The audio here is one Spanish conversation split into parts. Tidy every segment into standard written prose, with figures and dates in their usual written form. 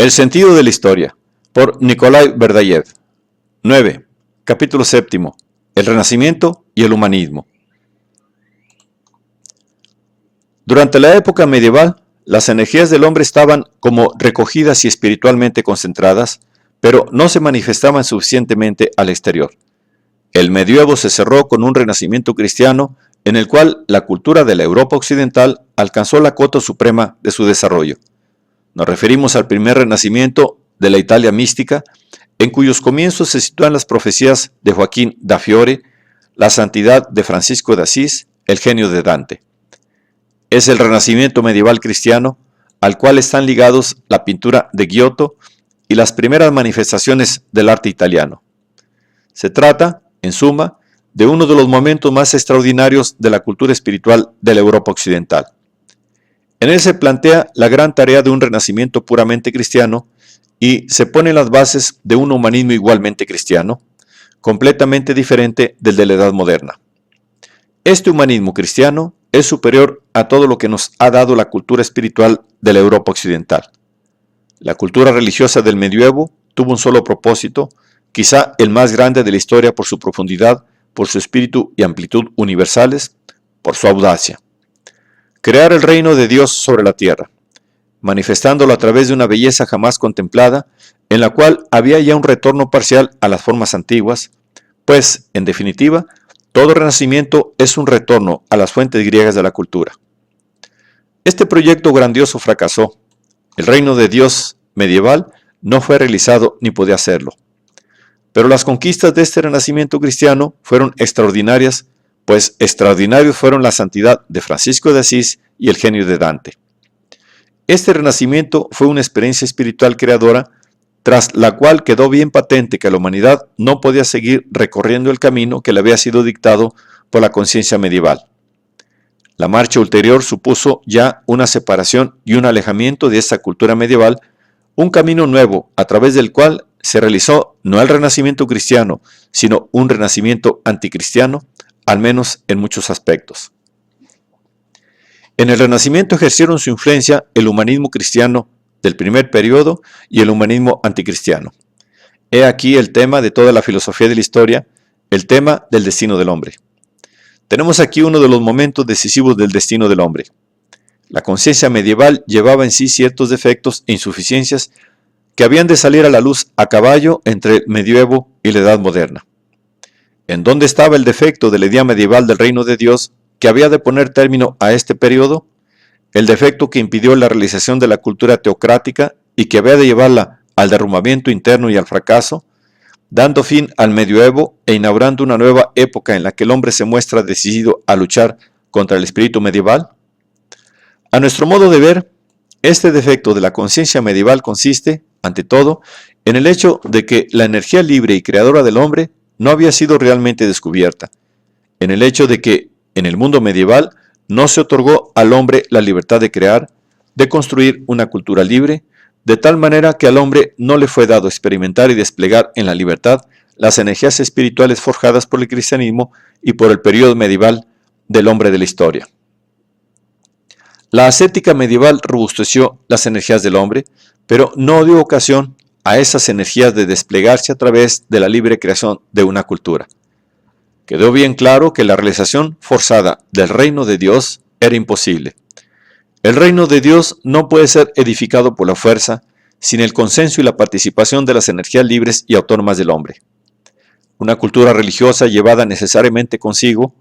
El sentido de la historia, por Nikolai Berdayev. 9. Capítulo 7. El Renacimiento y el humanismo. Durante la época medieval, las energías del hombre estaban como recogidas y espiritualmente concentradas, pero no se manifestaban suficientemente al exterior. El medioevo se cerró con un renacimiento cristiano en el cual la cultura de la Europa occidental alcanzó la cota suprema de su desarrollo. Nos referimos al primer renacimiento de la Italia mística, en cuyos comienzos se sitúan las profecías de Joaquín da Fiore, la santidad de Francisco de Asís, el genio de Dante. Es el renacimiento medieval cristiano, al cual están ligados la pintura de Giotto y las primeras manifestaciones del arte italiano. Se trata, en suma, de uno de los momentos más extraordinarios de la cultura espiritual de la Europa occidental. En él se plantea la gran tarea de un renacimiento puramente cristiano y se ponen las bases de un humanismo igualmente cristiano, completamente diferente del de la Edad Moderna. Este humanismo cristiano es superior a todo lo que nos ha dado la cultura espiritual de la Europa occidental. La cultura religiosa del medioevo tuvo un solo propósito, quizá el más grande de la historia por su profundidad, por su espíritu y amplitud universales, por su audacia. Crear el reino de Dios sobre la tierra, manifestándolo a través de una belleza jamás contemplada, en la cual había ya un retorno parcial a las formas antiguas, pues, en definitiva, todo renacimiento es un retorno a las fuentes griegas de la cultura. Este proyecto grandioso fracasó. El reino de Dios medieval no fue realizado ni podía serlo. Pero las conquistas de este renacimiento cristiano fueron extraordinarias, pues extraordinarios fueron la santidad de Francisco de Asís y el genio de Dante. Este renacimiento fue una experiencia espiritual creadora, tras la cual quedó bien patente que la humanidad no podía seguir recorriendo el camino que le había sido dictado por la conciencia medieval. La marcha ulterior supuso ya una separación y un alejamiento de esta cultura medieval, un camino nuevo a través del cual se realizó no el renacimiento cristiano, sino un renacimiento anticristiano, al menos en muchos aspectos. En el Renacimiento ejercieron su influencia el humanismo cristiano del primer periodo y el humanismo anticristiano. He aquí el tema de toda la filosofía de la historia, el tema del destino del hombre. Tenemos aquí uno de los momentos decisivos del destino del hombre. La conciencia medieval llevaba en sí ciertos defectos e insuficiencias que habían de salir a la luz a caballo entre el medioevo y la Edad Moderna. ¿En dónde estaba el defecto de la idea medieval del reino de Dios que había de poner término a este periodo? El defecto que impidió la realización de la cultura teocrática y que había de llevarla al derrumbamiento interno y al fracaso, dando fin al medioevo e inaugurando una nueva época en la que el hombre se muestra decidido a luchar contra el espíritu medieval. A nuestro modo de ver, este defecto de la conciencia medieval consiste, ante todo, en el hecho de que la energía libre y creadora del hombre no había sido realmente descubierta, en el hecho de que, en el mundo medieval, no se otorgó al hombre la libertad de crear, de construir una cultura libre, de tal manera que al hombre no le fue dado experimentar y desplegar en la libertad las energías espirituales forjadas por el cristianismo y por el periodo medieval del hombre de la historia. La ascética medieval robusteció las energías del hombre, pero no dio ocasión a esas energías de desplegarse a través de la libre creación de una cultura. Quedó bien claro que la realización forzada del reino de Dios era imposible. El reino de Dios no puede ser edificado por la fuerza, sin el consenso y la participación de las energías libres y autónomas del hombre. Una cultura religiosa llevaba necesariamente consigo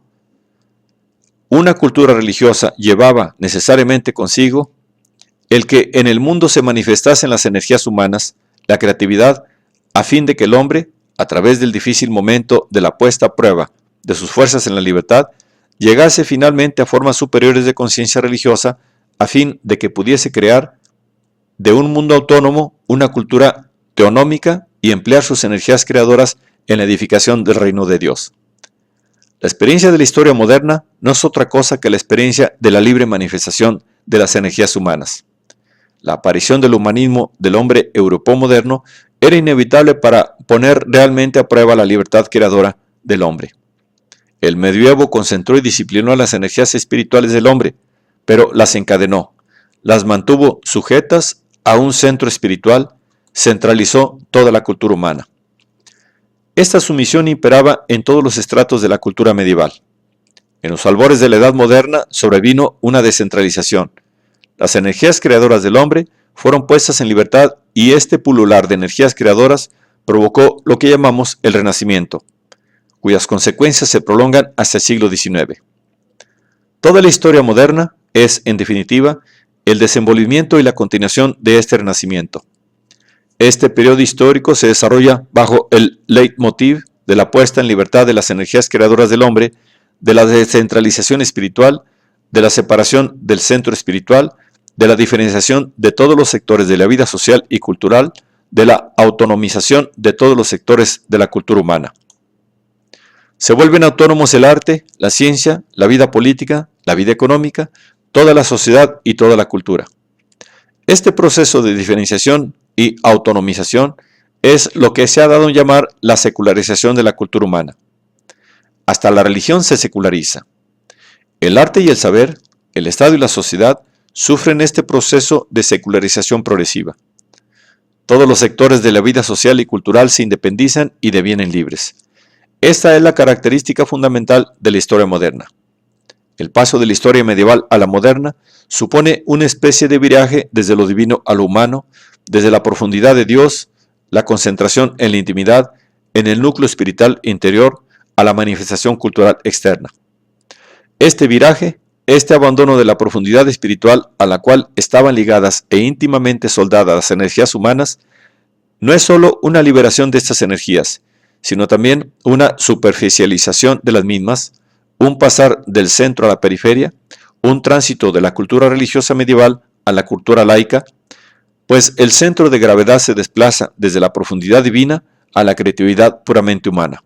el que en el mundo se manifestasen las energías humanas, la creatividad, a fin de que el hombre, a través del difícil momento de la puesta a prueba de sus fuerzas en la libertad, llegase finalmente a formas superiores de conciencia religiosa, a fin de que pudiese crear de un mundo autónomo una cultura teonómica y emplear sus energías creadoras en la edificación del reino de Dios. La experiencia de la historia moderna no es otra cosa que la experiencia de la libre manifestación de las energías humanas. La aparición del humanismo del hombre europeo moderno era inevitable para poner realmente a prueba la libertad creadora del hombre. El medioevo concentró y disciplinó las energías espirituales del hombre, pero las encadenó, las mantuvo sujetas a un centro espiritual, centralizó toda la cultura humana. Esta sumisión imperaba en todos los estratos de la cultura medieval. En los albores de la Edad Moderna sobrevino una descentralización. Las energías creadoras del hombre fueron puestas en libertad y este pulular de energías creadoras provocó lo que llamamos el Renacimiento, cuyas consecuencias se prolongan hasta el siglo XIX. Toda la historia moderna es, en definitiva, el desenvolvimiento y la continuación de este Renacimiento. Este periodo histórico se desarrolla bajo el leitmotiv de la puesta en libertad de las energías creadoras del hombre, de la descentralización espiritual, de la separación del centro espiritual, de la diferenciación de todos los sectores de la vida social y cultural, de la autonomización de todos los sectores de la cultura humana. Se vuelven autónomos el arte, la ciencia, la vida política, la vida económica, toda la sociedad y toda la cultura. Este proceso de diferenciación y autonomización es lo que se ha dado en llamar la secularización de la cultura humana. Hasta la religión se seculariza. El arte y el saber, el Estado y la sociedad sufren este proceso de secularización progresiva. Todos los sectores de la vida social y cultural se independizan y devienen libres. Esta es la característica fundamental de la historia moderna. El paso de la historia medieval a la moderna supone una especie de viraje desde lo divino a lo humano, desde la profundidad de Dios, la concentración en la intimidad, en el núcleo espiritual interior, a la manifestación cultural externa. Este viraje, este abandono de la profundidad espiritual a la cual estaban ligadas e íntimamente soldadas las energías humanas, no es sólo una liberación de estas energías, sino también una superficialización de las mismas, un pasar del centro a la periferia, un tránsito de la cultura religiosa medieval a la cultura laica, pues el centro de gravedad se desplaza desde la profundidad divina a la creatividad puramente humana.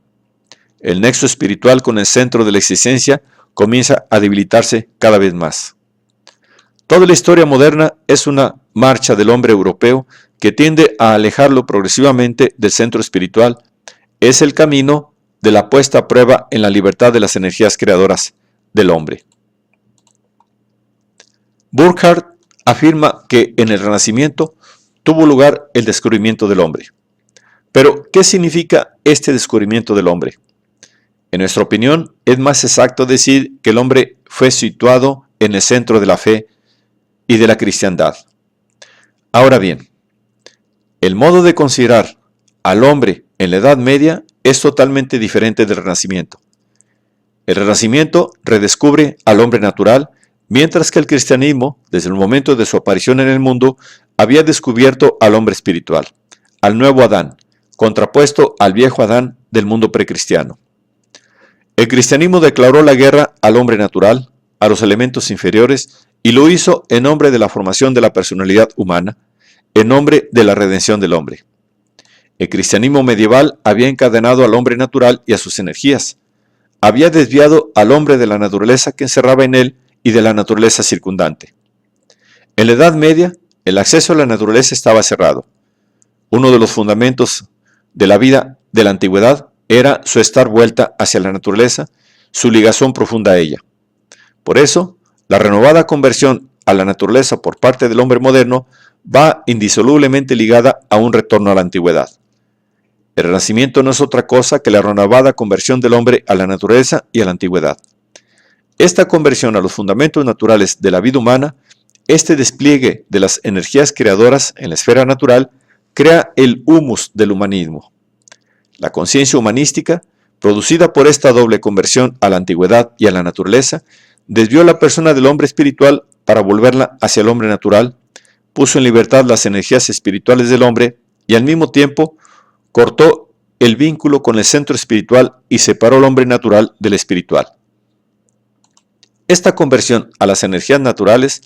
El nexo espiritual con el centro de la existencia comienza a debilitarse cada vez más. Toda la historia moderna es una marcha del hombre europeo que tiende a alejarlo progresivamente del centro espiritual. Es el camino de la puesta a prueba en la libertad de las energías creadoras del hombre. Burckhardt afirma que en el Renacimiento tuvo lugar el descubrimiento del hombre. Pero, ¿qué significa este descubrimiento del hombre? En nuestra opinión, es más exacto decir que el hombre fue situado en el centro de la fe y de la cristiandad. Ahora bien, el modo de considerar al hombre en la Edad Media es totalmente diferente del Renacimiento. El Renacimiento redescubre al hombre natural, mientras que el cristianismo, desde el momento de su aparición en el mundo, había descubierto al hombre espiritual, al nuevo Adán, contrapuesto al viejo Adán del mundo precristiano. El cristianismo declaró la guerra al hombre natural, a los elementos inferiores, y lo hizo en nombre de la formación de la personalidad humana, en nombre de la redención del hombre. El cristianismo medieval había encadenado al hombre natural y a sus energías. Había desviado al hombre de la naturaleza que encerraba en él y de la naturaleza circundante. En la Edad Media, el acceso a la naturaleza estaba cerrado. Uno de los fundamentos de la vida de la antigüedad era su estar vuelta hacia la naturaleza, su ligación profunda a ella. Por eso, la renovada conversión a la naturaleza por parte del hombre moderno va indisolublemente ligada a un retorno a la antigüedad. El Renacimiento no es otra cosa que la renovada conversión del hombre a la naturaleza y a la antigüedad. Esta conversión a los fundamentos naturales de la vida humana, este despliegue de las energías creadoras en la esfera natural, crea el humus del humanismo. La conciencia humanística, producida por esta doble conversión a la antigüedad y a la naturaleza, desvió la persona del hombre espiritual para volverla hacia el hombre natural, puso en libertad las energías espirituales del hombre y al mismo tiempo cortó el vínculo con el centro espiritual y separó al hombre natural del espiritual. Esta conversión a las energías naturales,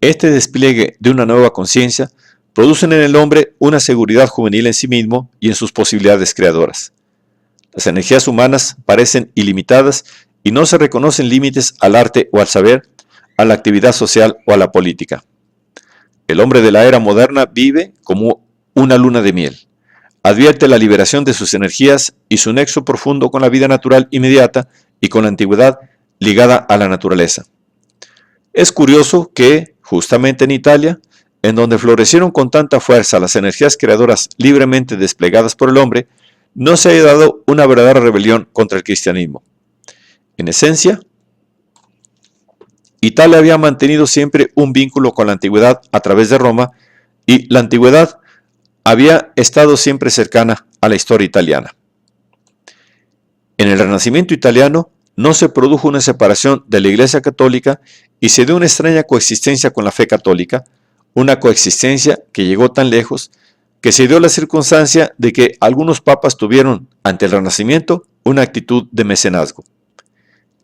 este despliegue de una nueva conciencia, producen en el hombre una seguridad juvenil en sí mismo y en sus posibilidades creadoras. Las energías humanas parecen ilimitadas y no se reconocen límites al arte o al saber, a la actividad social o a la política. El hombre de la era moderna vive como una luna de miel. Advierte la liberación de sus energías y su nexo profundo con la vida natural inmediata y con la antigüedad ligada a la naturaleza. Es curioso que, justamente en Italia, en donde florecieron con tanta fuerza las energías creadoras libremente desplegadas por el hombre, no se haya dado una verdadera rebelión contra el cristianismo. En esencia, Italia había mantenido siempre un vínculo con la antigüedad a través de Roma, y la antigüedad había estado siempre cercana a la historia italiana. En el Renacimiento italiano no se produjo una separación de la Iglesia católica y se dio una extraña coexistencia con la fe católica, una coexistencia que llegó tan lejos que se dio la circunstancia de que algunos papas tuvieron ante el Renacimiento una actitud de mecenazgo.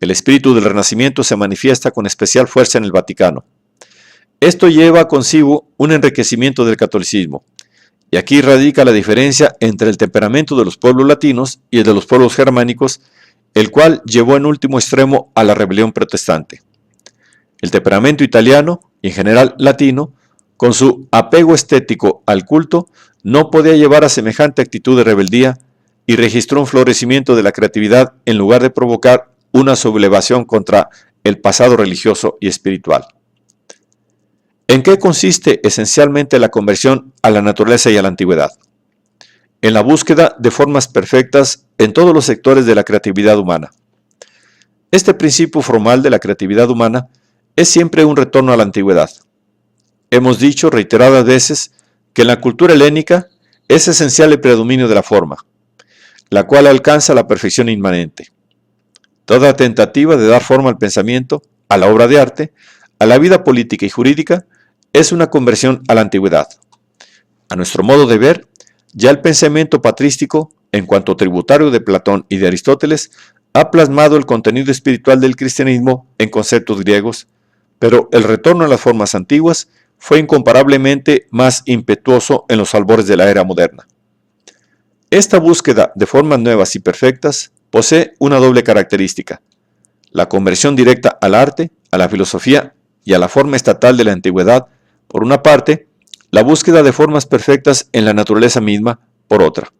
El espíritu del Renacimiento se manifiesta con especial fuerza en el Vaticano. Esto lleva consigo un enriquecimiento del catolicismo, y aquí radica la diferencia entre el temperamento de los pueblos latinos y el de los pueblos germánicos, el cual llevó en último extremo a la rebelión protestante. El temperamento italiano, y en general latino, con su apego estético al culto, no podía llevar a semejante actitud de rebeldía y registró un florecimiento de la creatividad en lugar de provocar una sublevación contra el pasado religioso y espiritual. ¿En qué consiste esencialmente la conversión a la naturaleza y a la antigüedad? En la búsqueda de formas perfectas en todos los sectores de la creatividad humana. Este principio formal de la creatividad humana es siempre un retorno a la antigüedad. Hemos dicho reiteradas veces que en la cultura helénica es esencial el predominio de la forma, la cual alcanza la perfección inmanente. Toda tentativa de dar forma al pensamiento, a la obra de arte, a la vida política y jurídica, es una conversión a la antigüedad. A nuestro modo de ver, ya el pensamiento patrístico, en cuanto tributario de Platón y de Aristóteles, ha plasmado el contenido espiritual del cristianismo en conceptos griegos, pero el retorno a las formas antiguas fue incomparablemente más impetuoso en los albores de la era moderna. Esta búsqueda de formas nuevas y perfectas posee una doble característica: la conversión directa al arte, a la filosofía y a la forma estatal de la antigüedad, por una parte, la búsqueda de formas perfectas en la naturaleza misma, por otra.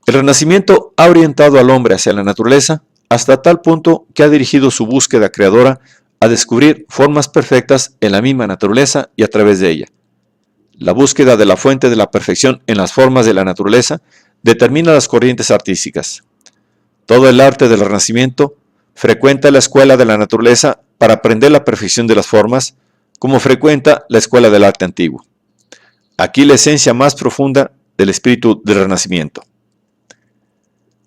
El Renacimiento ha orientado al hombre hacia la naturaleza hasta tal punto que ha dirigido su búsqueda creadora a descubrir formas perfectas en la misma naturaleza y a través de ella. La búsqueda de la fuente de la perfección en las formas de la naturaleza determina las corrientes artísticas. Todo el arte del Renacimiento frecuenta la escuela de la naturaleza para aprender la perfección de las formas, como frecuenta la escuela del arte antiguo. Aquí la esencia más profunda del espíritu del Renacimiento.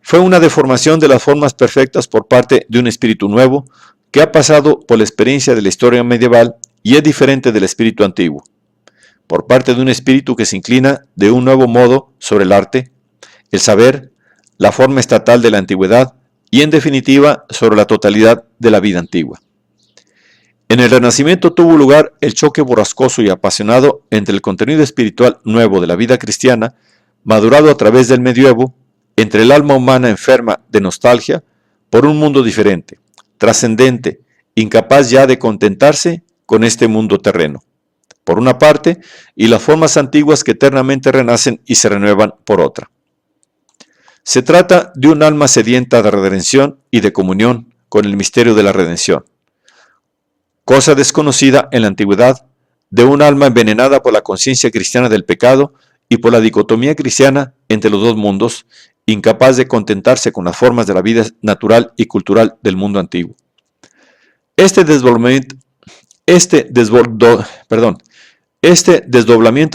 Fue una deformación de las formas perfectas por parte de un espíritu nuevo que ha pasado por la experiencia de la historia medieval y es diferente del espíritu antiguo. Por parte de un espíritu que se inclina de un nuevo modo sobre el arte, el saber, la forma estatal de la antigüedad y en definitiva sobre la totalidad de la vida antigua. En el Renacimiento tuvo lugar el choque borrascoso y apasionado entre el contenido espiritual nuevo de la vida cristiana, madurado a través del medioevo, entre el alma humana enferma de nostalgia por un mundo diferente, trascendente, incapaz ya de contentarse con este mundo terreno, por una parte, y las formas antiguas que eternamente renacen y se renuevan por otra. Se trata de un alma sedienta de redención y de comunión con el misterio de la redención, cosa desconocida en la antigüedad, de un alma envenenada por la conciencia cristiana del pecado y por la dicotomía cristiana entre los dos mundos, incapaz de contentarse con las formas de la vida natural y cultural del mundo antiguo. Este desdoblamiento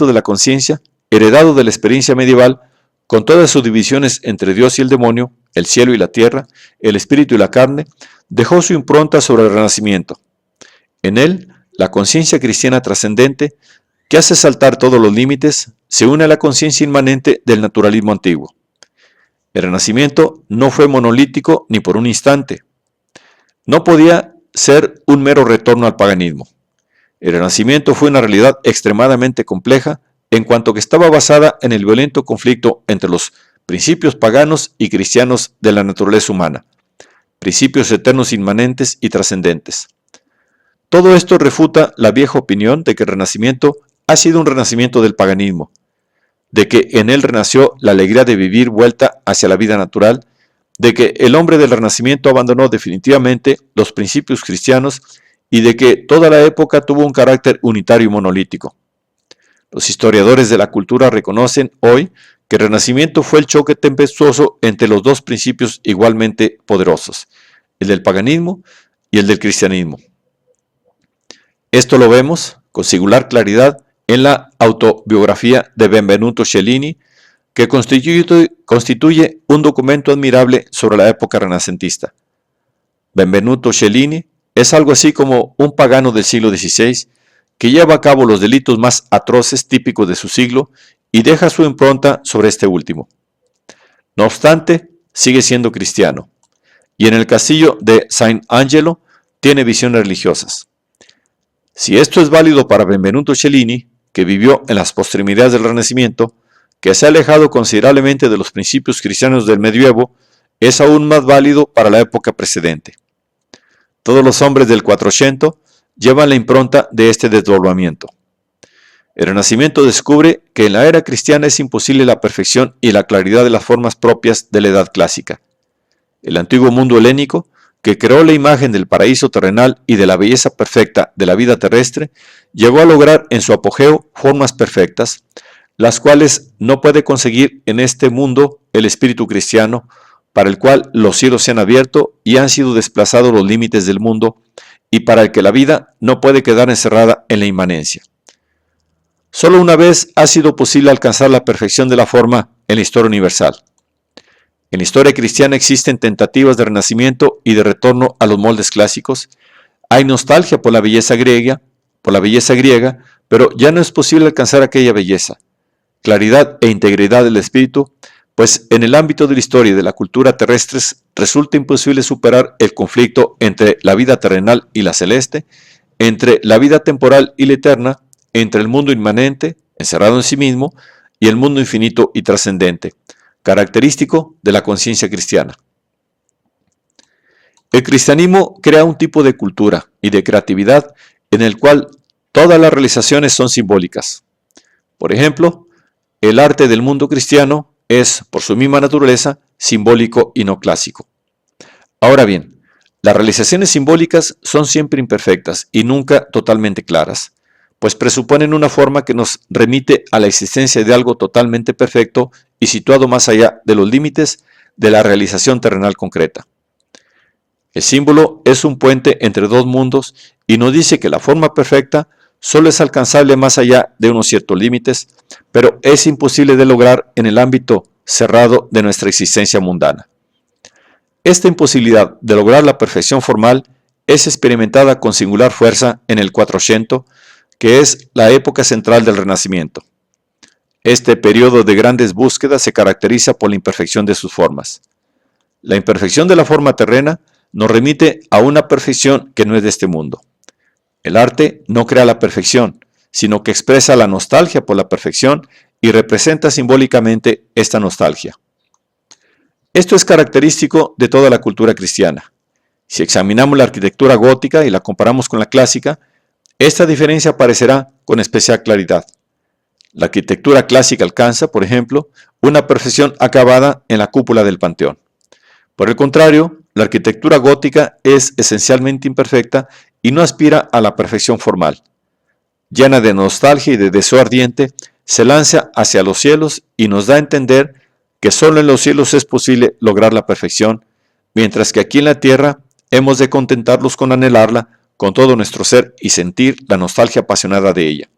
de la conciencia, heredado de la experiencia medieval, con todas sus divisiones entre Dios y el demonio, el cielo y la tierra, el espíritu y la carne, dejó su impronta sobre el Renacimiento. En él, la conciencia cristiana trascendente, que hace saltar todos los límites, se une a la conciencia inmanente del naturalismo antiguo. El Renacimiento no fue monolítico ni por un instante. No podía ser un mero retorno al paganismo. El Renacimiento fue una realidad extremadamente compleja en cuanto que estaba basada en el violento conflicto entre los principios paganos y cristianos de la naturaleza humana, principios eternos inmanentes y trascendentes. Todo esto refuta la vieja opinión de que el Renacimiento ha sido un renacimiento del paganismo, de que en él renació la alegría de vivir vuelta hacia la vida natural, de que el hombre del Renacimiento abandonó definitivamente los principios cristianos y de que toda la época tuvo un carácter unitario y monolítico. Los historiadores de la cultura reconocen hoy que el Renacimiento fue el choque tempestuoso entre los dos principios igualmente poderosos, el del paganismo y el del cristianismo. Esto lo vemos con singular claridad en la autobiografía de Benvenuto Cellini, que constituye un documento admirable sobre la época renacentista. Benvenuto Cellini es algo así como un pagano del siglo XVI que lleva a cabo los delitos más atroces típicos de su siglo y deja su impronta sobre este último. No obstante, sigue siendo cristiano, y en el castillo de Saint Angelo tiene visiones religiosas. Si esto es válido para Benvenuto Cellini, que vivió en las postrimerías del Renacimiento, que se ha alejado considerablemente de los principios cristianos del medioevo, es aún más válido para la época precedente. Todos los hombres del Quattrocento llevan la impronta de este desdoblamiento. El Renacimiento descubre que en la era cristiana es imposible la perfección y la claridad de las formas propias de la Edad Clásica. El antiguo mundo helénico, que creó la imagen del paraíso terrenal y de la belleza perfecta de la vida terrestre, llegó a lograr en su apogeo formas perfectas, las cuales no puede conseguir en este mundo el espíritu cristiano, para el cual los cielos se han abierto y han sido desplazados los límites del mundo, y para el que la vida no puede quedar encerrada en la inmanencia. Solo una vez ha sido posible alcanzar la perfección de la forma en la historia universal. En la historia cristiana existen tentativas de renacimiento y de retorno a los moldes clásicos. Hay nostalgia por la belleza griega, pero ya no es posible alcanzar aquella belleza, claridad e integridad del espíritu, pues en el ámbito de la historia y de la cultura terrestres resulta imposible superar el conflicto entre la vida terrenal y la celeste, entre la vida temporal y la eterna, entre el mundo inmanente, encerrado en sí mismo, y el mundo infinito y trascendente, característico de la conciencia cristiana. El cristianismo crea un tipo de cultura y de creatividad en el cual todas las realizaciones son simbólicas. Por ejemplo, el arte del mundo cristiano es, por su misma naturaleza, simbólico y no clásico. Ahora bien, las realizaciones simbólicas son siempre imperfectas y nunca totalmente claras, pues presuponen una forma que nos remite a la existencia de algo totalmente perfecto y situado más allá de los límites de la realización terrenal concreta. El símbolo es un puente entre dos mundos y nos dice que la forma perfecta solo es alcanzable más allá de unos ciertos límites, pero es imposible de lograr en el ámbito cerrado de nuestra existencia mundana. Esta imposibilidad de lograr la perfección formal es experimentada con singular fuerza en el Quattrocento, que es la época central del Renacimiento. Este periodo de grandes búsquedas se caracteriza por la imperfección de sus formas. La imperfección de la forma terrena nos remite a una perfección que no es de este mundo. El arte no crea la perfección, sino que expresa la nostalgia por la perfección y representa simbólicamente esta nostalgia. Esto es característico de toda la cultura cristiana. Si examinamos la arquitectura gótica y la comparamos con la clásica, esta diferencia aparecerá con especial claridad. La arquitectura clásica alcanza, por ejemplo, una perfección acabada en la cúpula del Panteón. Por el contrario, la arquitectura gótica es esencialmente imperfecta y no aspira a la perfección formal. Llena de nostalgia y de deseo ardiente, se lanza hacia los cielos y nos da a entender que solo en los cielos es posible lograr la perfección, mientras que aquí en la tierra hemos de contentarnos con anhelarla con todo nuestro ser y sentir la nostalgia apasionada de ella.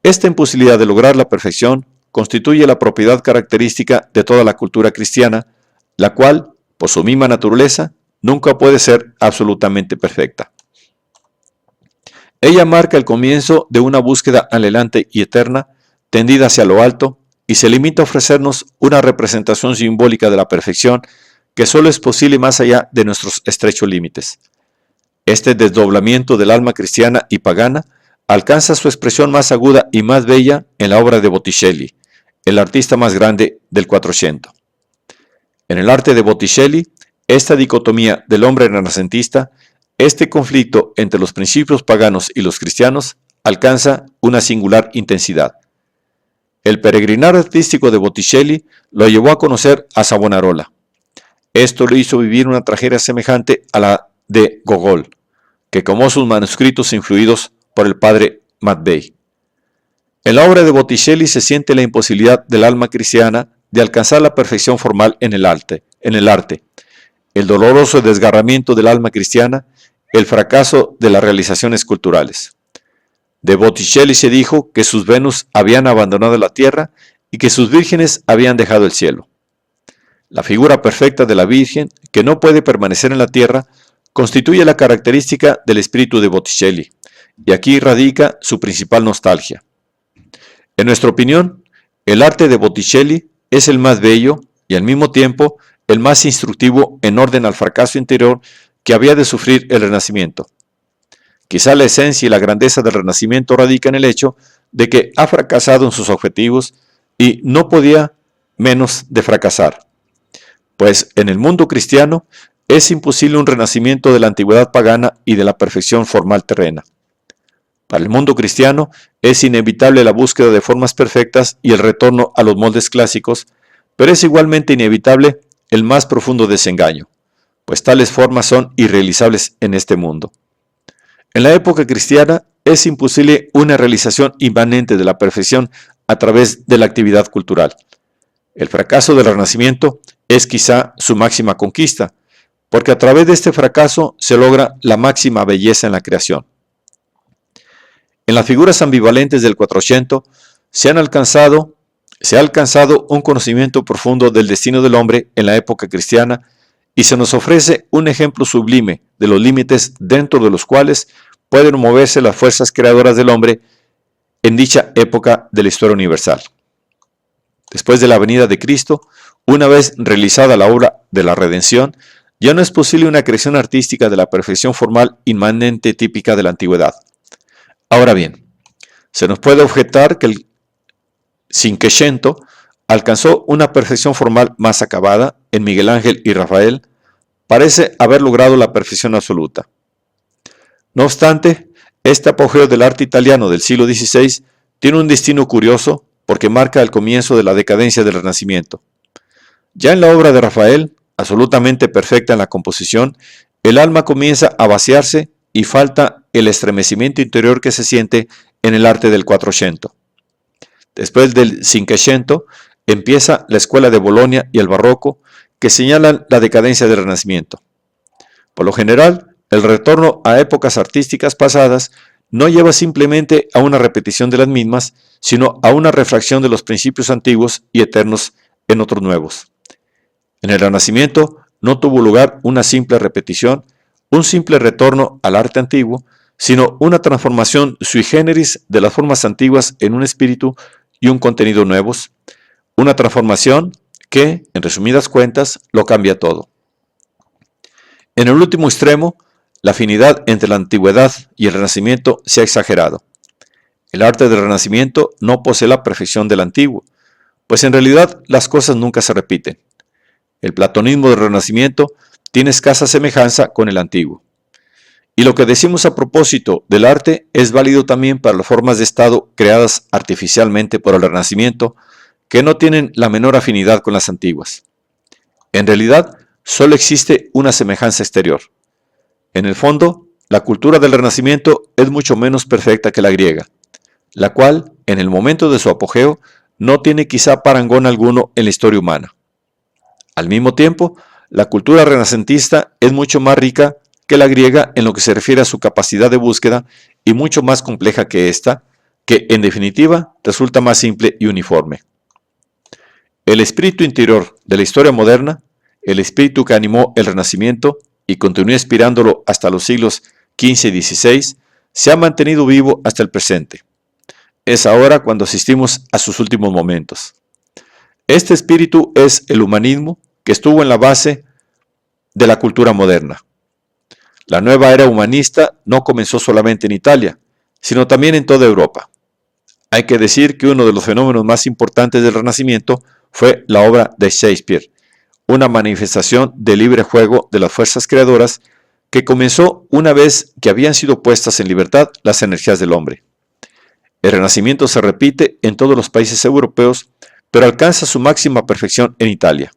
Esta imposibilidad de lograr la perfección constituye la propiedad característica de toda la cultura cristiana, la cual, por su misma naturaleza, nunca puede ser absolutamente perfecta. Ella marca el comienzo de una búsqueda anhelante y eterna, tendida hacia lo alto, y se limita a ofrecernos una representación simbólica de la perfección que solo es posible más allá de nuestros estrechos límites. Este desdoblamiento del alma cristiana y pagana alcanza su expresión más aguda y más bella en la obra de Botticelli, el artista más grande del Quattrocento. En el arte de Botticelli, esta dicotomía del hombre renacentista, este conflicto entre los principios paganos y los cristianos, alcanza una singular intensidad. El peregrinar artístico de Botticelli lo llevó a conocer a Savonarola. Esto le hizo vivir una tragedia semejante a la de Gogol. que quemó sus manuscritos influidos por el padre Mattei. En la obra de Botticelli se siente la imposibilidad del alma cristiana de alcanzar la perfección formal en el arte, el doloroso desgarramiento del alma cristiana, el fracaso de las realizaciones culturales. De Botticelli se dijo que sus Venus habían abandonado la tierra y que sus vírgenes habían dejado el cielo. La figura perfecta de la Virgen, que no puede permanecer en la tierra, constituye la característica del espíritu de Botticelli, y aquí radica su principal nostalgia. En nuestra opinión, el arte de Botticelli es el más bello y al mismo tiempo el más instructivo en orden al fracaso interior que había de sufrir el Renacimiento. Quizá la esencia y la grandeza del Renacimiento radica en el hecho de que ha fracasado en sus objetivos y no podía menos de fracasar, pues en el mundo cristiano es imposible un renacimiento de la antigüedad pagana y de la perfección formal terrena. Para el mundo cristiano es inevitable la búsqueda de formas perfectas y el retorno a los moldes clásicos, pero es igualmente inevitable el más profundo desengaño, pues tales formas son irrealizables en este mundo. En la época cristiana es imposible una realización inmanente de la perfección a través de la actividad cultural. El fracaso del Renacimiento es quizá su máxima conquista, porque a través de este fracaso se logra la máxima belleza en la creación. En las figuras ambivalentes del Quattrocento se ha alcanzado un conocimiento profundo del destino del hombre en la época cristiana y se nos ofrece un ejemplo sublime de los límites dentro de los cuales pueden moverse las fuerzas creadoras del hombre en dicha época de la historia universal. Después de la venida de Cristo, una vez realizada la obra de la redención, ya no es posible una creación artística de la perfección formal inmanente típica de la antigüedad. Ahora bien, se nos puede objetar que el Cinquecento alcanzó una perfección formal más acabada en Miguel Ángel y Rafael, parece haber logrado la perfección absoluta. No obstante, este apogeo del arte italiano del siglo XVI tiene un destino curioso porque marca el comienzo de la decadencia del Renacimiento. Ya en la obra de Rafael, absolutamente perfecta en la composición, el alma comienza a vaciarse y falta el estremecimiento interior que se siente en el arte del Quattrocento. Después del Cinquecento empieza la escuela de Bolonia y el Barroco, que señalan la decadencia del Renacimiento. Por lo general, el retorno a épocas artísticas pasadas no lleva simplemente a una repetición de las mismas, sino a una refracción de los principios antiguos y eternos en otros nuevos. En el Renacimiento no tuvo lugar una simple repetición, un simple retorno al arte antiguo, sino una transformación sui generis de las formas antiguas en un espíritu y un contenido nuevos, una transformación que, en resumidas cuentas, lo cambia todo. En el último extremo, la afinidad entre la antigüedad y el Renacimiento se ha exagerado. El arte del Renacimiento no posee la perfección del antiguo, pues en realidad las cosas nunca se repiten. El platonismo del Renacimiento tiene escasa semejanza con el antiguo. Y lo que decimos a propósito del arte es válido también para las formas de estado creadas artificialmente por el Renacimiento, que no tienen la menor afinidad con las antiguas. En realidad, solo existe una semejanza exterior. En el fondo, la cultura del Renacimiento es mucho menos perfecta que la griega, la cual, en el momento de su apogeo, no tiene quizá parangón alguno en la historia humana. Al mismo tiempo, la cultura renacentista es mucho más rica que la griega en lo que se refiere a su capacidad de búsqueda y mucho más compleja que esta, que en definitiva resulta más simple y uniforme. El espíritu interior de la historia moderna, el espíritu que animó el Renacimiento y continuó inspirándolo hasta los siglos XV y XVI, se ha mantenido vivo hasta el presente. Es ahora cuando asistimos a sus últimos momentos. Este espíritu es el humanismo que estuvo en la base de la cultura moderna. La nueva era humanista no comenzó solamente en Italia, sino también en toda Europa. Hay que decir que uno de los fenómenos más importantes del Renacimiento fue la obra de Shakespeare, una manifestación de libre juego de las fuerzas creadoras que comenzó una vez que habían sido puestas en libertad las energías del hombre. El Renacimiento se repite en todos los países europeos, pero alcanza su máxima perfección en Italia.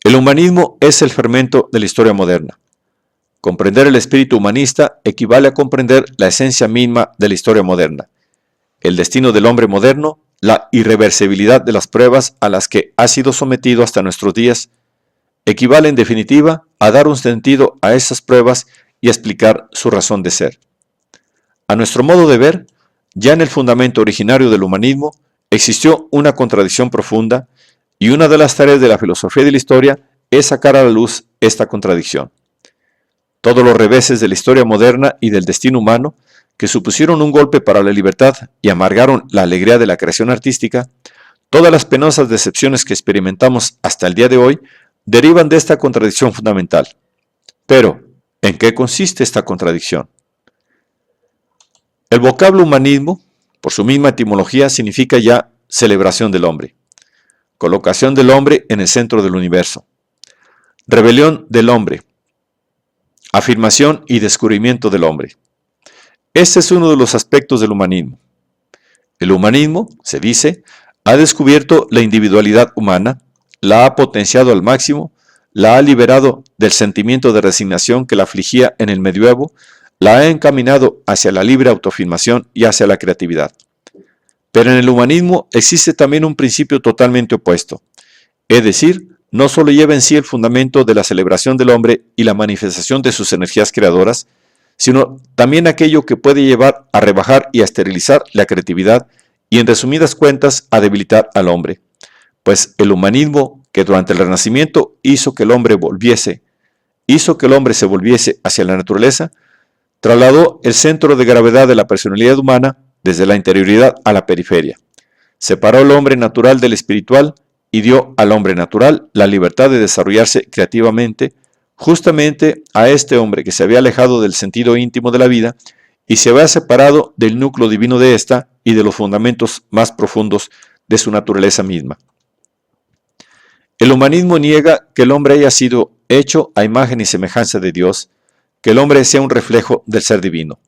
El humanismo es el fermento de la historia moderna. Comprender el espíritu humanista equivale a comprender la esencia misma de la historia moderna, el destino del hombre moderno, la irreversibilidad de las pruebas a las que ha sido sometido hasta nuestros días, equivale en definitiva a dar un sentido a esas pruebas y a explicar su razón de ser. A nuestro modo de ver, ya en el fundamento originario del humanismo existió una contradicción profunda y una de las tareas de la filosofía y de la historia es sacar a la luz esta contradicción. Todos los reveses de la historia moderna y del destino humano, que supusieron un golpe para la libertad y amargaron la alegría de la creación artística, todas las penosas decepciones que experimentamos hasta el día de hoy, derivan de esta contradicción fundamental. Pero, ¿en qué consiste esta contradicción? El vocablo humanismo, por su misma etimología, significa ya celebración del hombre, colocación del hombre en el centro del universo, rebelión del hombre, afirmación y descubrimiento del hombre. Este es uno de los aspectos del humanismo. El humanismo, se dice, ha descubierto la individualidad humana, la ha potenciado al máximo, la ha liberado del sentimiento de resignación que la afligía en el medioevo, la ha encaminado hacia la libre autoafirmación y hacia la creatividad. Pero en el humanismo existe también un principio totalmente opuesto, es decir, no solo lleva en sí el fundamento de la celebración del hombre y la manifestación de sus energías creadoras, sino también aquello que puede llevar a rebajar y a esterilizar la creatividad y en resumidas cuentas a debilitar al hombre. Pues el humanismo que durante el Renacimiento hizo que el hombre se volviese hacia la naturaleza, trasladó el centro de gravedad de la personalidad humana desde la interioridad a la periferia. Separó al hombre natural del espiritual y dio al hombre natural la libertad de desarrollarse creativamente, justamente a este hombre que se había alejado del sentido íntimo de la vida y se había separado del núcleo divino de ésta y de los fundamentos más profundos de su naturaleza misma. El humanismo niega que el hombre haya sido hecho a imagen y semejanza de Dios, que el hombre sea un reflejo del ser divino.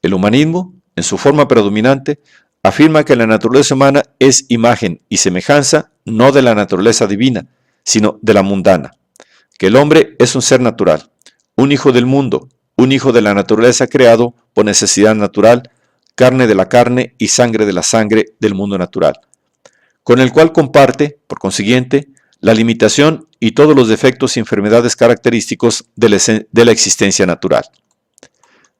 El humanismo, en su forma predominante, afirma que la naturaleza humana es imagen y semejanza no de la naturaleza divina, sino de la mundana, que el hombre es un ser natural, un hijo del mundo, un hijo de la naturaleza creado por necesidad natural, carne de la carne y sangre de la sangre del mundo natural, con el cual comparte, por consiguiente, la limitación y todos los defectos y enfermedades característicos de la existencia natural.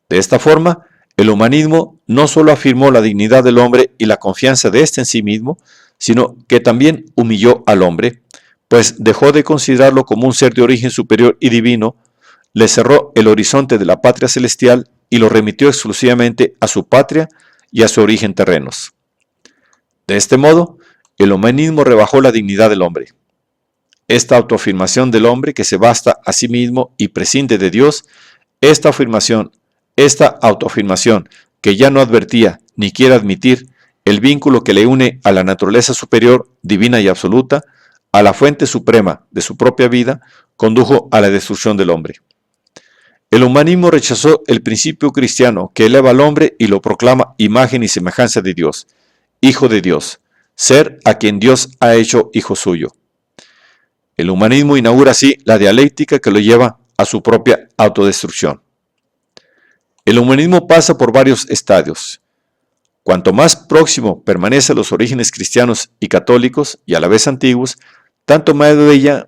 De esta forma, el humanismo no solo afirmó la dignidad del hombre y la confianza de éste en sí mismo, sino que también humilló al hombre, pues dejó de considerarlo como un ser de origen superior y divino, le cerró el horizonte de la patria celestial y lo remitió exclusivamente a su patria y a su origen terrenos. De este modo, el humanismo rebajó la dignidad del hombre. Esta autoafirmación del hombre que se basta a sí mismo y prescinde de Dios, esta autoafirmación que ya no advertía ni quiere admitir el vínculo que le une a la naturaleza superior, divina y absoluta, a la fuente suprema de su propia vida, condujo a la destrucción del hombre. El humanismo rechazó el principio cristiano que eleva al hombre y lo proclama imagen y semejanza de Dios, hijo de Dios, ser a quien Dios ha hecho hijo suyo. El humanismo inaugura así la dialéctica que lo lleva a su propia autodestrucción. El humanismo pasa por varios estadios. Cuanto más próximo permanece a los orígenes cristianos y católicos y a la vez antiguos, tanto más bella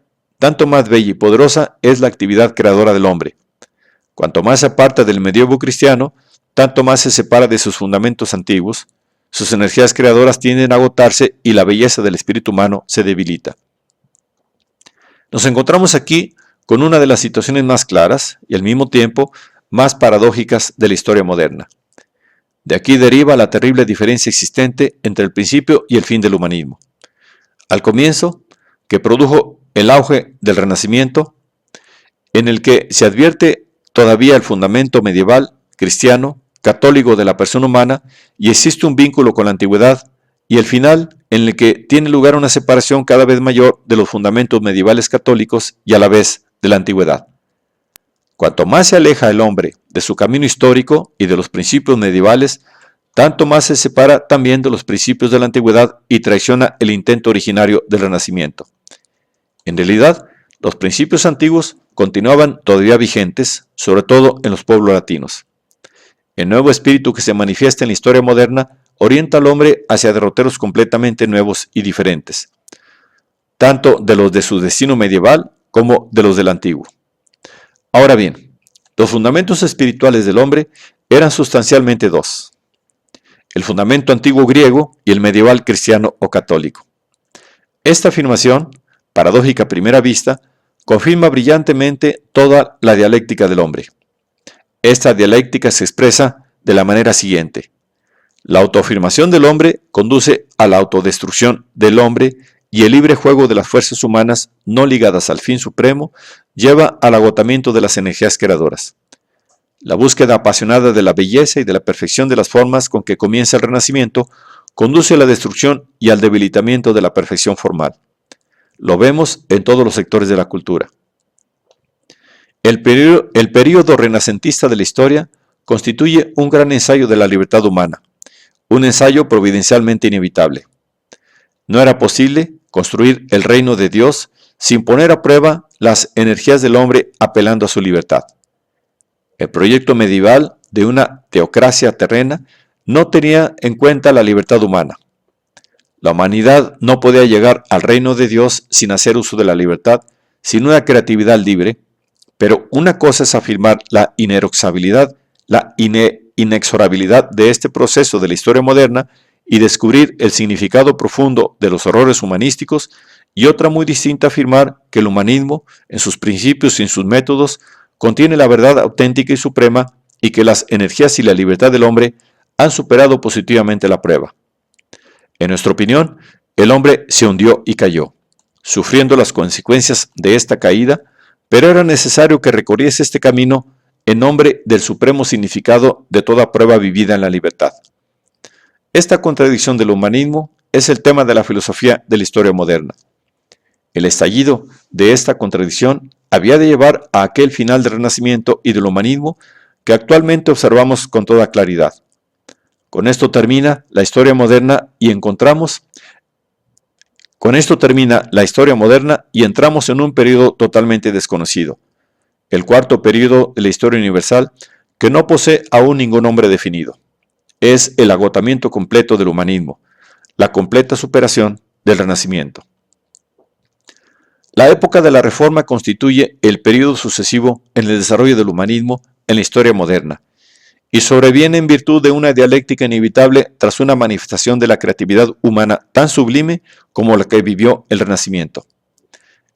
y poderosa es la actividad creadora del hombre. Cuanto más se aparta del medievo cristiano, tanto más se separa de sus fundamentos antiguos, sus energías creadoras tienden a agotarse y la belleza del espíritu humano se debilita. Nos encontramos aquí con una de las situaciones más claras y al mismo tiempo más paradójicas de la historia moderna. De aquí deriva la terrible diferencia existente entre el principio y el fin del humanismo. Al comienzo, que produjo el auge del Renacimiento, en el que se advierte todavía el fundamento medieval, cristiano, católico de la persona humana y existe un vínculo con la antigüedad, y el final en el que tiene lugar una separación cada vez mayor de los fundamentos medievales católicos y a la vez de la antigüedad. Cuanto más se aleja el hombre de su camino histórico y de los principios medievales, tanto más se separa también de los principios de la antigüedad y traiciona el intento originario del Renacimiento. En realidad, Los principios antiguos continuaban todavía vigentes, sobre todo en los pueblos latinos. El nuevo espíritu que se manifiesta en la historia moderna orienta al hombre hacia derroteros completamente nuevos y diferentes, tanto de los de su destino medieval como de los del antiguo. Ahora bien, los fundamentos espirituales del hombre eran sustancialmente dos: el fundamento antiguo griego y el medieval cristiano o católico. Esta afirmación, paradójica a primera vista, confirma brillantemente toda la dialéctica del hombre. Esta dialéctica se expresa de la manera siguiente: la autoafirmación del hombre conduce a la autodestrucción del hombre y el libre juego de las fuerzas humanas no ligadas al fin supremo lleva al agotamiento de las energías creadoras. La búsqueda apasionada de la belleza y de la perfección de las formas con que comienza el Renacimiento conduce a la destrucción y al debilitamiento de la perfección formal. Lo vemos en todos los sectores de la cultura. El período renacentista de la historia constituye un gran ensayo de la libertad humana, un ensayo providencialmente inevitable. No era posible construir el reino de Dios sin poner a prueba las energías del hombre apelando a su libertad. El proyecto medieval de una teocracia terrena no tenía en cuenta la libertad humana. La humanidad no podía llegar al reino de Dios sin hacer uso de la libertad, sin una creatividad libre, pero una cosa es afirmar la inexorabilidad de este proceso de la historia moderna y descubrir el significado profundo de los horrores humanísticos, y otra muy distinta afirmar que el humanismo, en sus principios y en sus métodos, contiene la verdad auténtica y suprema y que las energías y la libertad del hombre han superado positivamente la prueba. En nuestra opinión, el hombre se hundió y cayó, sufriendo las consecuencias de esta caída, pero era necesario que recorriese este camino en nombre del supremo significado de toda prueba vivida en la libertad. Esta contradicción del humanismo es el tema de la filosofía de la historia moderna. El estallido de esta contradicción había de llevar a aquel final del Renacimiento y del humanismo que actualmente observamos con toda claridad. Con esto termina la historia moderna y entramos en un periodo totalmente desconocido, el cuarto periodo de la historia universal, que no posee aún ningún nombre definido. Es el agotamiento completo del humanismo, la completa superación del Renacimiento. La época de la Reforma constituye el periodo sucesivo en el desarrollo del humanismo en la historia moderna, y sobreviene en virtud de una dialéctica inevitable tras una manifestación de la creatividad humana tan sublime como la que vivió el Renacimiento.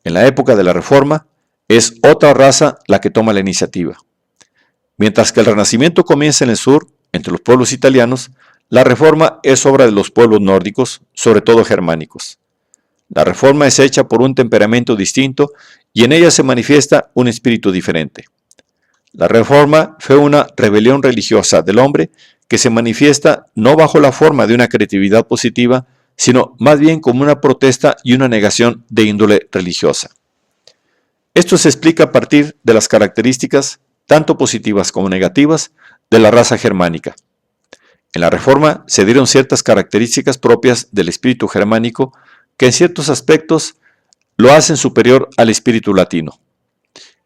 En la época de la Reforma es otra raza la que toma la iniciativa. Mientras que el Renacimiento comienza en el sur, entre los pueblos italianos, la Reforma es obra de los pueblos nórdicos, sobre todo germánicos. La Reforma es hecha por un temperamento distinto y en ella se manifiesta un espíritu diferente. La Reforma fue una rebelión religiosa del hombre que se manifiesta no bajo la forma de una creatividad positiva, sino más bien como una protesta y una negación de índole religiosa. Esto se explica a partir de las características, tanto positivas como negativas, de la raza germánica. En la Reforma se dieron ciertas características propias del espíritu germánico que en ciertos aspectos lo hacen superior al espíritu latino.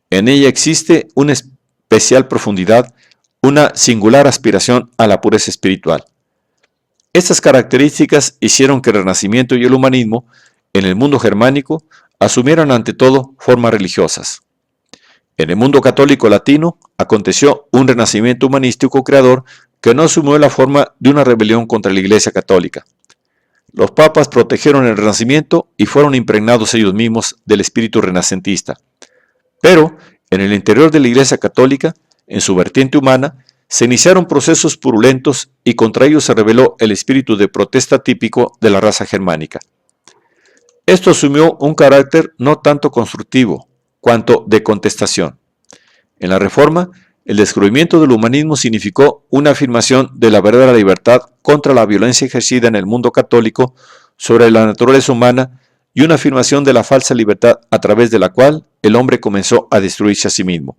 En ella existe una especial profundidad, una singular aspiración a la pureza espiritual. Estas características hicieron que el Renacimiento y el humanismo en el mundo germánico asumieran ante todo formas religiosas. En el mundo católico latino aconteció un renacimiento humanístico creador que no asumió la forma de una rebelión contra la Iglesia católica. Los papas protegieron el Renacimiento y fueron impregnados ellos mismos del espíritu renacentista. Pero en el interior de la Iglesia católica, en su vertiente humana, se iniciaron procesos purulentos y contra ellos se reveló el espíritu de protesta típico de la raza germánica. Esto asumió un carácter no tanto constructivo, cuanto de contestación. En la Reforma, el descubrimiento del humanismo significó una afirmación de la verdadera libertad contra la violencia ejercida en el mundo católico sobre la naturaleza humana y una afirmación de la falsa libertad a través de la cual el hombre comenzó a destruirse a sí mismo.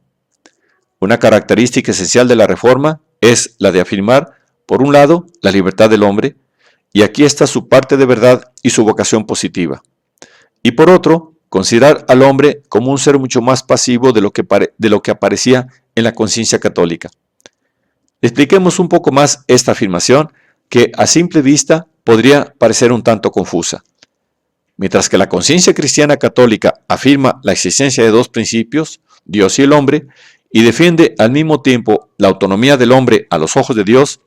Una característica esencial de la Reforma es la de afirmar, por un lado, la libertad del hombre, y aquí está su parte de verdad y su vocación positiva, y por otro, considerar al hombre como un ser mucho más pasivo de lo que aparecía en la conciencia católica. Expliquemos un poco más esta afirmación que a simple vista podría parecer un tanto confusa. Mientras que la conciencia cristiana católica afirma la existencia de dos principios, Dios y el hombre, y defiende al mismo tiempo la autonomía del hombre a los ojos de Dios,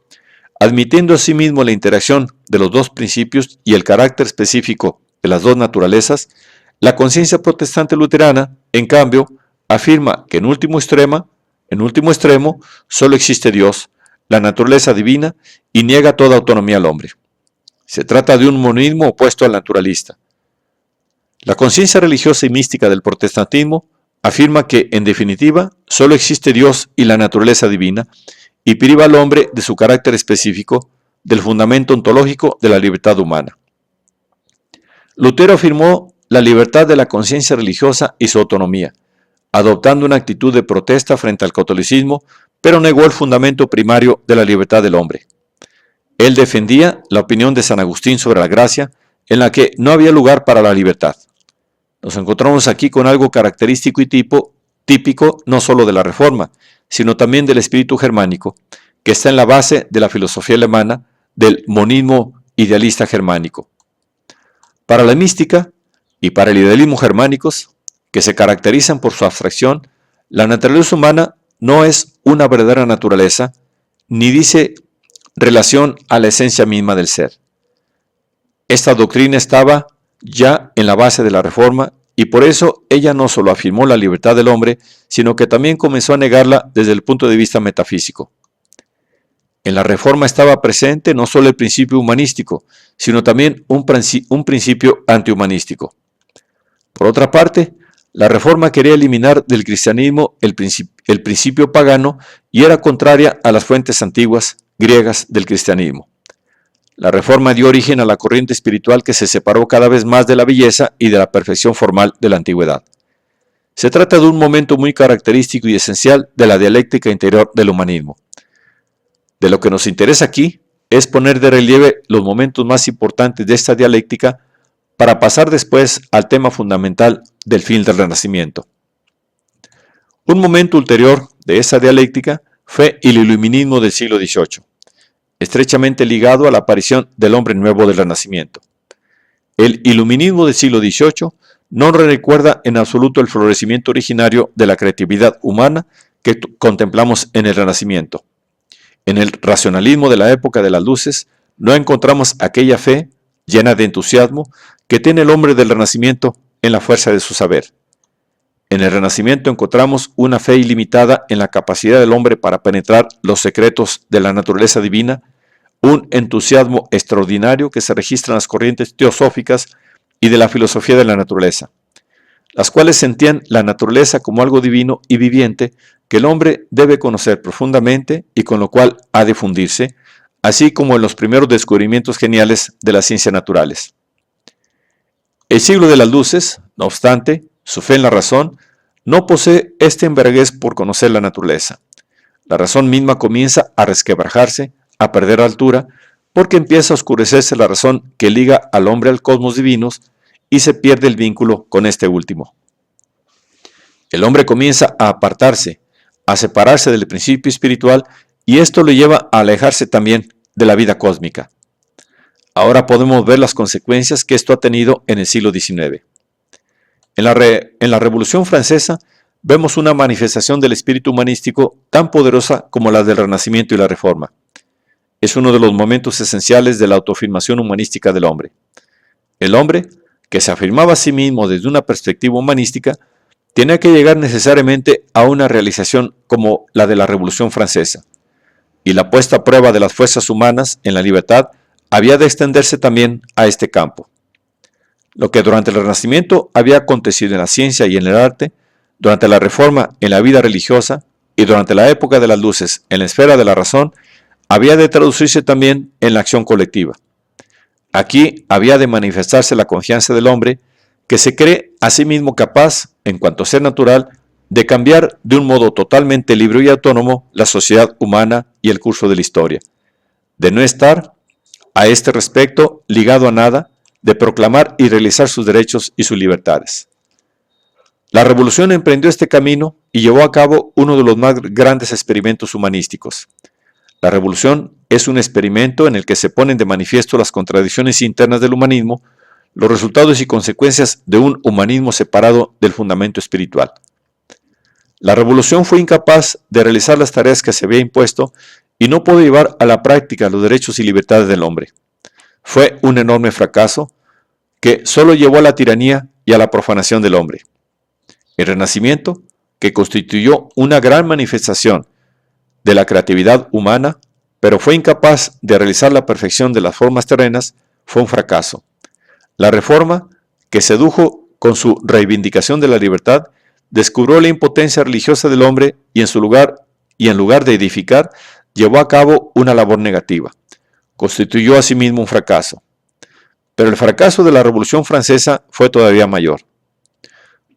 admitiendo asimismo la interacción de los dos principios y el carácter específico de las dos naturalezas, la conciencia protestante luterana, en cambio, afirma que en último extremo, solo existe Dios, la naturaleza divina, y niega toda autonomía al hombre. Se trata de un monismo opuesto al naturalista. La conciencia religiosa y mística del protestantismo afirma que, en definitiva, solo existe Dios y la naturaleza divina, y priva al hombre de su carácter específico, del fundamento ontológico de la libertad humana. Lutero afirmó la libertad de la conciencia religiosa y su autonomía, adoptando una actitud de protesta frente al catolicismo, pero negó el fundamento primario de la libertad del hombre. Él defendía la opinión de San Agustín sobre la gracia, en la que no había lugar para la libertad. Nos encontramos aquí con algo característico y típico no solo de la Reforma, sino también del espíritu germánico, que está en la base de la filosofía alemana del monismo idealista germánico. Para la mística y para el idealismo germánicos, que se caracterizan por su abstracción, la naturaleza humana no es una verdadera naturaleza, ni dice relación a la esencia misma del ser. Esta doctrina estaba ya en la base de la Reforma, y por eso ella no solo afirmó la libertad del hombre, sino que también comenzó a negarla desde el punto de vista metafísico. En la Reforma estaba presente no solo el principio humanístico, sino también un principio antihumanístico. Por otra parte, la Reforma quería eliminar del cristianismo el principio pagano y era contraria a las fuentes antiguas griegas del cristianismo. La Reforma dio origen a la corriente espiritual que se separó cada vez más de la belleza y de la perfección formal de la antigüedad. Se trata de un momento muy característico y esencial de la dialéctica interior del humanismo. De lo que nos interesa aquí es poner de relieve los momentos más importantes de esta dialéctica para pasar después al tema fundamental del fin del Renacimiento. Un momento ulterior de esta dialéctica fue el iluminismo del siglo XVIII, estrechamente ligado a la aparición del hombre nuevo del Renacimiento. El iluminismo del siglo XVIII no recuerda en absoluto el florecimiento originario de la creatividad humana que contemplamos en el Renacimiento. En el racionalismo de la época de las luces no encontramos aquella fe llena de entusiasmo que tiene el hombre del Renacimiento en la fuerza de su saber. En el Renacimiento encontramos una fe ilimitada en la capacidad del hombre para penetrar los secretos de la naturaleza divina, un entusiasmo extraordinario que se registra en las corrientes teosóficas y de la filosofía de la naturaleza, las cuales sentían la naturaleza como algo divino y viviente que el hombre debe conocer profundamente y con lo cual ha de fundirse, así como en los primeros descubrimientos geniales de las ciencias naturales. El siglo de las luces, no obstante, su fe en la razón, no posee este embriaguez por conocer la naturaleza. La razón misma comienza a resquebrajarse, a perder altura, porque empieza a oscurecerse la razón que liga al hombre al cosmos divinos y se pierde el vínculo con este último. El hombre comienza a apartarse, a separarse del principio espiritual y esto lo lleva a alejarse también de la vida cósmica. Ahora podemos ver las consecuencias que esto ha tenido en el siglo XIX. En la Revolución Francesa vemos una manifestación del espíritu humanístico tan poderosa como la del Renacimiento y la Reforma. Es uno de los momentos esenciales de la autoafirmación humanística del hombre. El hombre, que se afirmaba a sí mismo desde una perspectiva humanística, tenía que llegar necesariamente a una realización como la de la Revolución Francesa, y la puesta a prueba de las fuerzas humanas en la libertad había de extenderse también a este campo. Lo que durante el Renacimiento había acontecido en la ciencia y en el arte, durante la Reforma en la vida religiosa y durante la época de las luces en la esfera de la razón, había de traducirse también en la acción colectiva. Aquí había de manifestarse la confianza del hombre que se cree a sí mismo capaz, en cuanto a ser natural, de cambiar de un modo totalmente libre y autónomo la sociedad humana y el curso de la historia, de no estar, a este respecto, ligado a nada, de proclamar y realizar sus derechos y sus libertades. La revolución emprendió este camino y llevó a cabo uno de los más grandes experimentos humanísticos. La revolución es un experimento en el que se ponen de manifiesto las contradicciones internas del humanismo, los resultados y consecuencias de un humanismo separado del fundamento espiritual. La revolución fue incapaz de realizar las tareas que se había impuesto y no pudo llevar a la práctica los derechos y libertades del hombre. Fue un enorme fracaso que solo llevó a la tiranía y a la profanación del hombre. El Renacimiento, que constituyó una gran manifestación de la creatividad humana, pero fue incapaz de realizar la perfección de las formas terrenas, fue un fracaso. La Reforma, que sedujo con su reivindicación de la libertad, descubrió la impotencia religiosa del hombre y en lugar de edificar, llevó a cabo una labor negativa. Constituyó asimismo un fracaso. Pero el fracaso de la Revolución Francesa fue todavía mayor.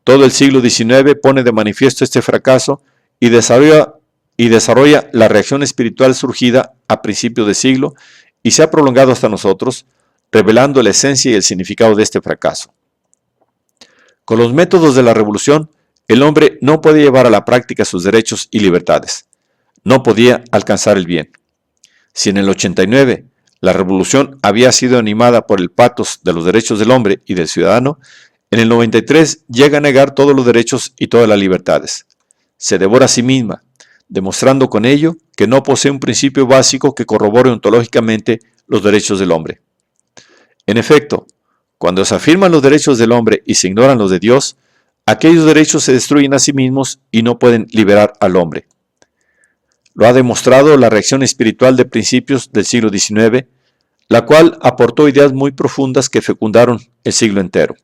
Todo el siglo XIX pone de manifiesto este fracaso y desarrolla la reacción espiritual surgida a principios de siglo y se ha prolongado hasta nosotros, revelando la esencia y el significado de este fracaso. Con los métodos de la revolución, el hombre no podía llevar a la práctica sus derechos y libertades. No podía alcanzar el bien. Si en el 89 la revolución había sido animada por el patos de los derechos del hombre y del ciudadano, en el 93 llega a negar todos los derechos y todas las libertades. Se devora a sí misma, demostrando con ello que no posee un principio básico que corrobore ontológicamente los derechos del hombre. En efecto, cuando se afirman los derechos del hombre y se ignoran los de Dios, aquellos derechos se destruyen a sí mismos y no pueden liberar al hombre. Lo ha demostrado la reacción espiritual de principios del siglo XIX, la cual aportó ideas muy profundas que fecundaron el siglo entero.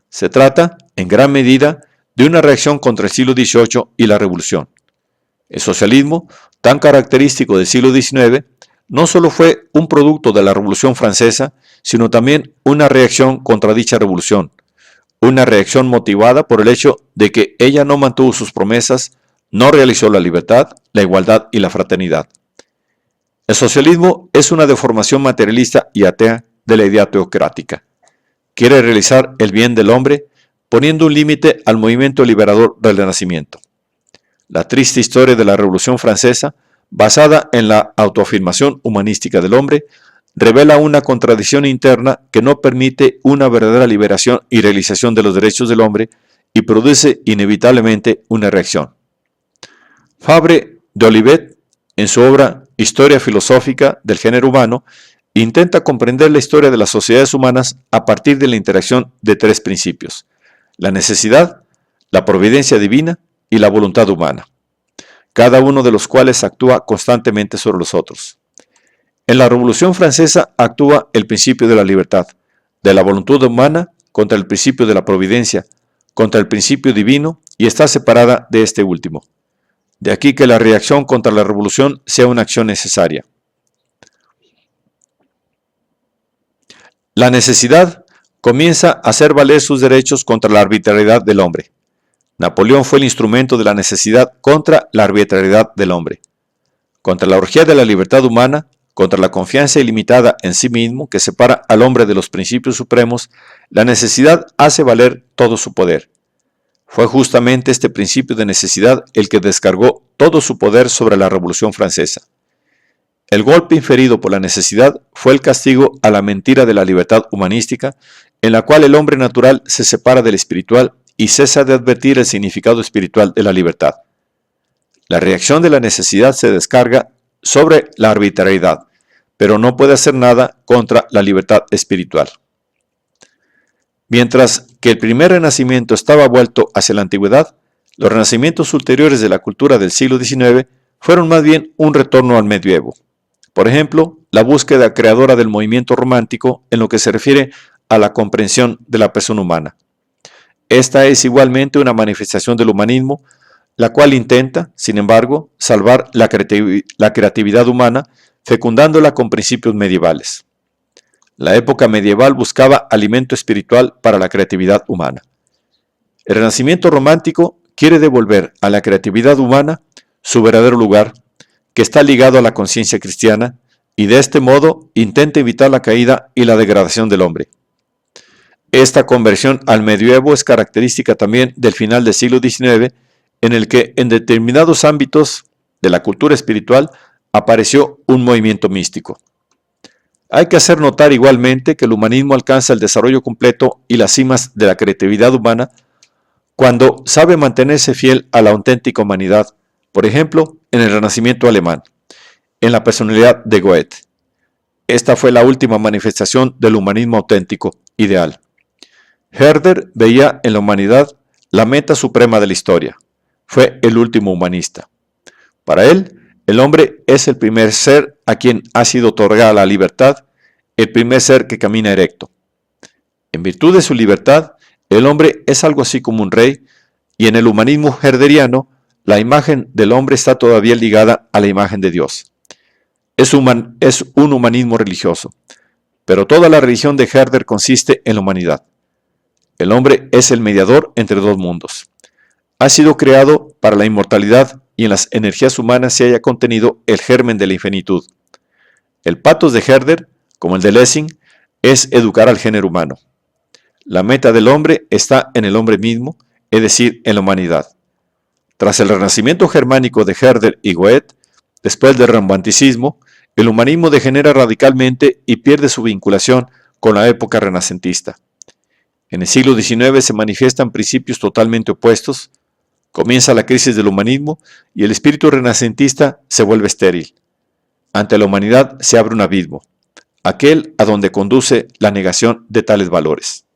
Se trata, en gran medida, de una reacción contra el siglo XVIII y la Revolución. El socialismo, tan característico del siglo XIX, no solo fue un producto de la Revolución Francesa, sino también una reacción contra dicha revolución, una reacción motivada por el hecho de que ella no mantuvo sus promesas, no realizó la libertad, la igualdad y la fraternidad. El socialismo es una deformación materialista y atea de la idea teocrática. Quiere realizar el bien del hombre, poniendo un límite al movimiento liberador del Renacimiento. La triste historia de la Revolución Francesa, basada en la autoafirmación humanística del hombre, revela una contradicción interna que no permite una verdadera liberación y realización de los derechos del hombre y produce inevitablemente una reacción. Fabre de Olivet, en su obra Historia filosófica del género humano, intenta comprender la historia de las sociedades humanas a partir de la interacción de tres principios: la necesidad, la providencia divina y la voluntad humana, cada uno de los cuales actúa constantemente sobre los otros. En la Revolución Francesa actúa el principio de la libertad, de la voluntad humana contra el principio de la providencia, contra el principio divino y está separada de este último. De aquí que la reacción contra la revolución sea una acción necesaria. La necesidad comienza a hacer valer sus derechos contra la arbitrariedad del hombre. Napoleón fue el instrumento de la necesidad contra la arbitrariedad del hombre. Contra la orgía de la libertad humana, contra la confianza ilimitada en sí mismo que separa al hombre de los principios supremos, la necesidad hace valer todo su poder. Fue justamente este principio de necesidad el que descargó todo su poder sobre la Revolución Francesa. El golpe inferido por la necesidad fue el castigo a la mentira de la libertad humanística, en la cual el hombre natural se separa del espiritual y cesa de advertir el significado espiritual de la libertad. La reacción de la necesidad se descarga sobre la arbitrariedad, pero no puede hacer nada contra la libertad espiritual. Mientras que el primer renacimiento estaba vuelto hacia la antigüedad, los renacimientos ulteriores de la cultura del siglo XIX fueron más bien un retorno al medievo. Por ejemplo, la búsqueda creadora del movimiento romántico en lo que se refiere a la comprensión de la persona humana. Esta es igualmente una manifestación del humanismo, la cual intenta, sin embargo, salvar la creatividad humana, fecundándola con principios medievales. La época medieval buscaba alimento espiritual para la creatividad humana. El Renacimiento romántico quiere devolver a la creatividad humana su verdadero lugar, que está ligado a la conciencia cristiana, y de este modo intenta evitar la caída y la degradación del hombre. Esta conversión al medioevo es característica también del final del siglo XIX, en el que en determinados ámbitos de la cultura espiritual apareció un movimiento místico. Hay que hacer notar igualmente que el humanismo alcanza el desarrollo completo y las cimas de la creatividad humana cuando sabe mantenerse fiel a la auténtica humanidad, por ejemplo, en el Renacimiento alemán, en la personalidad de Goethe. Esta fue la última manifestación del humanismo auténtico, ideal. Herder veía en la humanidad la meta suprema de la historia. Fue el último humanista. Para él, el hombre es el primer ser a quien ha sido otorgada la libertad, el primer ser que camina erecto. En virtud de su libertad, el hombre es algo así como un rey, y en el humanismo herderiano, la imagen del hombre está todavía ligada a la imagen de Dios. Es un humanismo religioso, pero toda la religión de Herder consiste en la humanidad. El hombre es el mediador entre dos mundos. Ha sido creado para la inmortalidad y en las energías humanas se haya contenido el germen de la infinitud. El pathos de Herder, como el de Lessing, es educar al género humano. La meta del hombre está en el hombre mismo, es decir, en la humanidad. Tras el renacimiento germánico de Herder y Goethe, después del romanticismo, el humanismo degenera radicalmente y pierde su vinculación con la época renacentista. En el siglo XIX se manifiestan principios totalmente opuestos, comienza la crisis del humanismo y el espíritu renacentista se vuelve estéril. Ante la humanidad se abre un abismo, aquel a donde conduce la negación de tales valores.